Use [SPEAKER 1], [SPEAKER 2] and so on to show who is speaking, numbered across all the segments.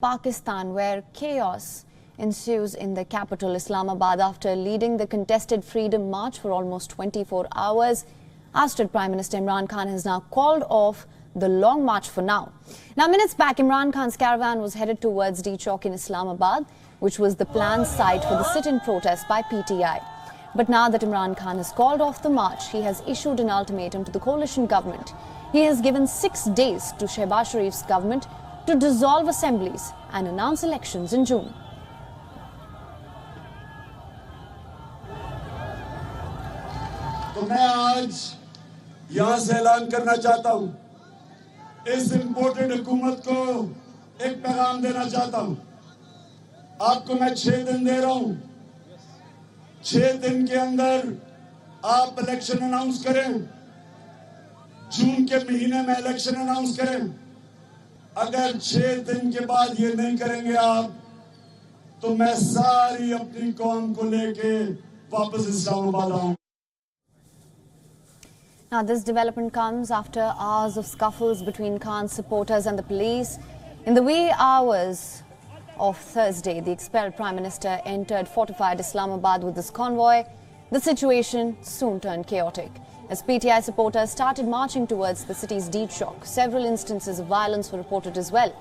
[SPEAKER 1] Pakistan, where chaos ensues in the capital Islamabad after leading the contested Freedom March for almost 24 hours. Ousted Prime Minister Imran Khan has now called off the long march for now. Now, minutes back, Imran Khan's caravan was headed towards D Chowk in Islamabad, which was the planned site for the sit-in protest by PTI. But now that Imran Khan has called off the march, he has issued an ultimatum to the coalition government. He has given 6 days to Shehbaz Sharif's government to dissolve assemblies and announce elections in June.
[SPEAKER 2] तो मैं आज यहाँ से ऐलान करना चाहता हूँ, इस इम्पोर्टेड हुकूमत को एक पैगाम देना चाहता हूँ। आपको मैं 6 दिन दे रहा हूँ। 6 दिन के अंदर आप इलेक्शन अनाउंस करें, जून के महीने में इलेक्शन अनाउंस करें। अगर 6 दिन के बाद ये नहीं करेंगे आप, तो मैं सारी अपनी कौम को लेके वापस इस्लामाबाद आऊंगा।
[SPEAKER 1] Now, this development comes after hours of scuffles between Khan's supporters and the police. In the wee hours of Thursday, the expelled Prime Minister entered fortified Islamabad with his convoy. The situation soon turned chaotic as PTI supporters started marching towards the city's D Chowk. Several instances of violence were reported as well.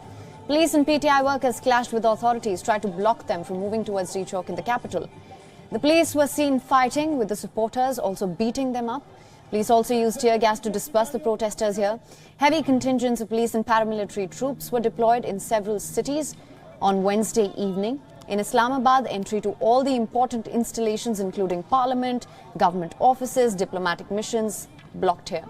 [SPEAKER 1] Police and PTI workers clashed with authorities, tried to block them from moving towards D Chowk in the capital. The police were seen fighting with the supporters, also beating them up. Police also used tear gas to disperse the protesters here. Heavy contingents of police and paramilitary troops were deployed in several cities on Wednesday evening. In Islamabad, entry to all the important installations, including parliament, government offices, diplomatic missions, blocked here.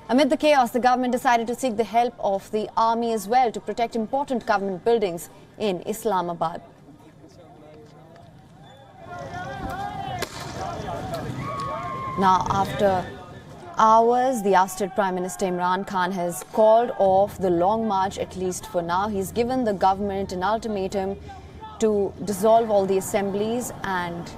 [SPEAKER 1] Amid the chaos, the government decided to seek the help of the army as well to protect important government buildings in Islamabad. Now, after hours, the ousted Prime Minister Imran Khan has called off the long march, at least for now. He's given the government an ultimatum to dissolve all the assemblies and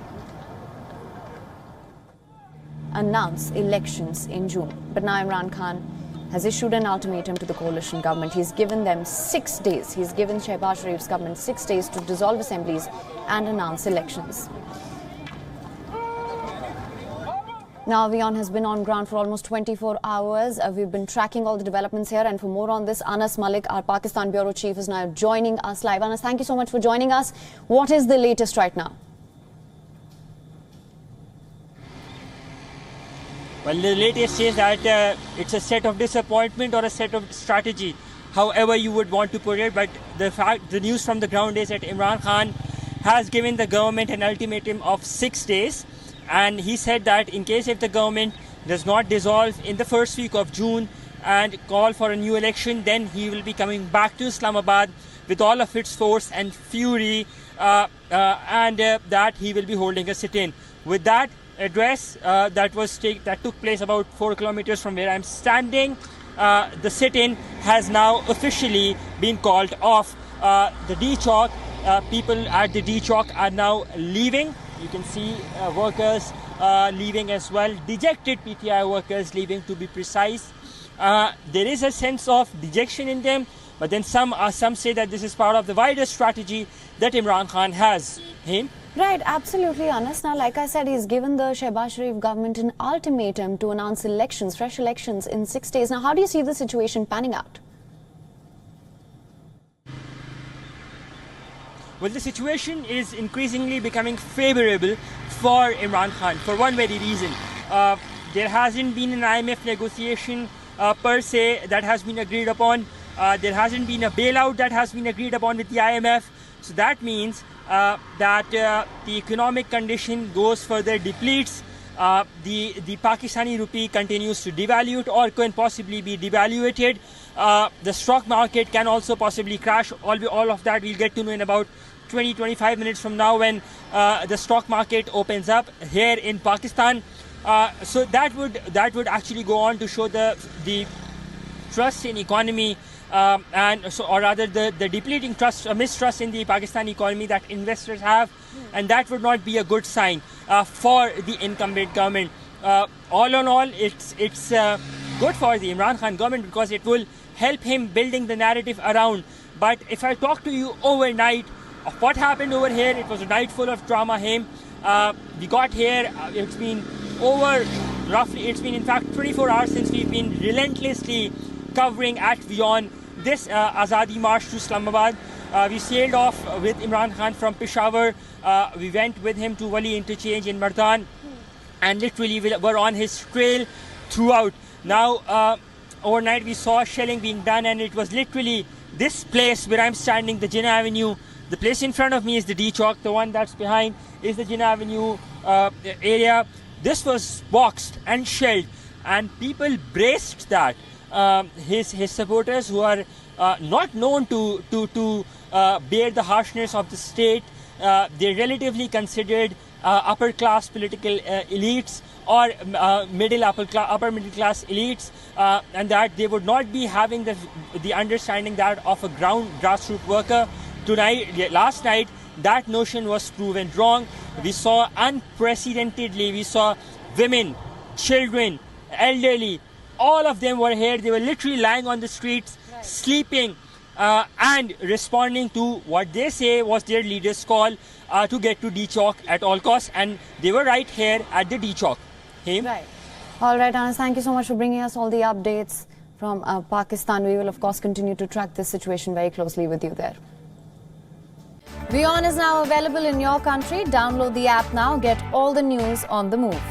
[SPEAKER 1] announce elections in June. But now Imran Khan has issued an ultimatum to the coalition government. He's given them 6 days. He's given Shehbaz Sharif's government 6 days to dissolve assemblies and announce elections. Now, WION has been on ground for almost 24 hours. We've been tracking all the developments here. And for more on this, Anas Malik, our Pakistan Bureau Chief, is now joining us live. Anas, thank you so much for joining us. What is the latest right now?
[SPEAKER 3] Well, the latest is that it's a set of disappointment or a set of strategy, however you would want to put it. But the news from the ground is that Imran Khan has given the government an ultimatum of 6 days. And he said that in case if the government does not dissolve in the first week of June and call for a new election, then he will be coming back to Islamabad with all of its force and fury, and that he will be holding a sit-in. With that address that took place about 4 kilometers from where I'm standing, the sit-in has now officially been called off. The D Chowk, people at the D Chowk are now leaving. You can see workers leaving as well, dejected PTI workers leaving, to be precise. There is a sense of dejection in them, but then some say that this is part of the wider strategy that Imran Khan has. Him?
[SPEAKER 1] Right, absolutely, Anas. Now, like I said, he's given the Shehbaz Sharif government an ultimatum to announce elections, fresh elections in 6 days. Now, how do you see the situation panning out?
[SPEAKER 3] Well, the situation is increasingly becoming favorable for Imran Khan for one very reason. There hasn't been an IMF negotiation per se that has been agreed upon. There hasn't been a bailout that has been agreed upon with the IMF. So that means that the economic condition goes further depletes. The Pakistani rupee continues to devalue or can possibly be devaluated. The stock market can also possibly crash. All of that we'll get to know in about 20-25 minutes from now when the stock market opens up here in Pakistan. So that would actually go on to show the trust in economy, or rather the depleting mistrust in the Pakistani economy that investors have, and that would not be a good sign for the incumbent government. All in all, it's good for the Imran Khan government because it will help him building the narrative around But if I talk to you overnight of what happened over here, it was a night full of drama. We got here, it's been in fact 24 hours since we've been relentlessly covering at WION this Azadi March to Islamabad. We sailed off with Imran Khan from Peshawar. We went with him to Wali Interchange in Mardan, and literally we were on his trail throughout. Now, overnight we saw shelling being done, and it was literally this place where I'm standing, the Jinnah Avenue. The place in front of me is the D Chowk. The one that's behind is the Jinnah Avenue area. This was boxed and shelled, and people braced that. His supporters, who are not known to bear the harshness of the state, they're relatively considered upper class political elites or upper middle class elites, and that they would not be having the understanding that of a grassroots worker. Last night, that notion was proven wrong. We saw unprecedentedly, we saw women, children, elderly, all of them were here. They were literally lying on the streets, sleeping, and responding to what they say was their leader's call to get to D Chowk at all costs. And they were right here at the D Chowk.
[SPEAKER 1] Right. All right, Anas, thank you so much for bringing us all the updates from Pakistan. We will, of course, continue to track this situation very closely with you there. WION is now available in your country. Download the app now. Get all the news on the move.